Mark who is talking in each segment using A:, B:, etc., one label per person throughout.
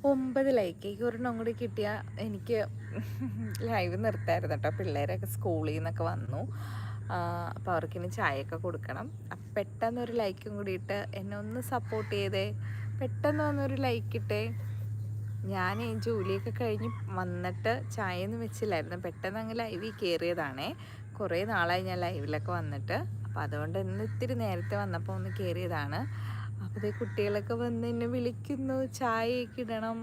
A: 9 ലൈക്കേക്ക് ഒരെണ്ണം കൂടി കിട്ടിയാൽ എനിക്ക് ലൈവ് നിർത്തായിരുന്നു കേട്ടോ. പിള്ളേരൊക്കെ സ്കൂളിൽ നിന്നൊക്കെ വന്നു. അപ്പോൾ അവർക്കിനി ചായയൊക്കെ കൊടുക്കണം. അപ്പം പെട്ടെന്നൊരു ലൈക്കും കൂടിയിട്ട് എന്നെ ഒന്ന് സപ്പോർട്ട് ചെയ്തേ, പെട്ടെന്ന് വന്നൊരു ലൈക്ക് ഇട്ടേ. ഞാൻ ഈ ജോലിയൊക്കെ കഴിഞ്ഞ് വന്നിട്ട് ചായയൊന്നും വെച്ചില്ലായിരുന്നു, പെട്ടെന്ന് അങ്ങ് ലൈവിൽ കയറിയതാണേ. കുറേ നാളായി ഞാൻ ലൈവിലൊക്കെ വന്നിട്ട്. അപ്പോൾ അതുകൊണ്ട് ഇന്ന് ഇത്തിരി നേരത്തെ വന്നപ്പോൾ ഒന്ന് കയറിയതാണ്. അപ്പോൾ ഈ കുട്ടികളൊക്കെ വന്ന് എന്നെ വിളിക്കുന്നു, ചായയൊക്കെ ഇടണം.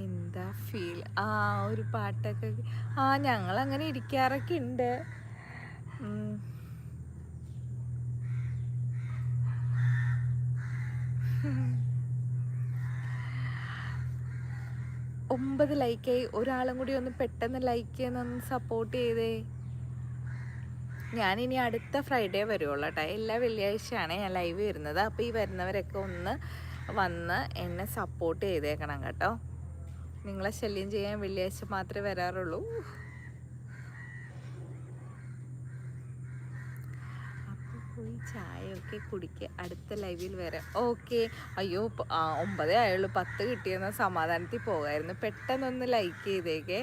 A: എന്താ ഫീൽ? ഒരു പാട്ടൊക്കെ ഞങ്ങളങ്ങനെ ഇരിക്കാറൊക്കെ ഉണ്ട്. 9 ലൈക്കായി. ഒരാളും കൂടി ഒന്ന് പെട്ടെന്ന് ലൈക്ക് ചെയ്യുന്നൊന്ന് സപ്പോർട്ട് ചെയ്തേ. ഞാനിനി അടുത്ത ഫ്രൈഡേ വരുള്ളൂ കേട്ടോ. എല്ലാ വെള്ളിയാഴ്ചയാണ് ഞാൻ ലൈവ് വരുന്നത്. അപ്പോൾ ഈ വരുന്നവരൊക്കെ ഒന്ന് വന്ന് എന്നെ സപ്പോർട്ട് ചെയ്തേക്കണം കേട്ടോ. നിങ്ങളെ ശല്യം ചെയ്യാൻ വെള്ളിയാഴ്ച മാത്രമേ വരാറുള്ളൂ. അപ്പോൾ പോയി ചായയൊക്കെ കുടിക്കുക, അടുത്ത ലൈവിൽ വരാം. ഓക്കെ. അയ്യോ 9 ആയുള്ളൂ, 10 കിട്ടിയെന്ന സമാധാനത്തിൽ പോകായിരുന്നു. പെട്ടെന്നൊന്ന് ലൈക്ക് ചെയ്തേക്കേ.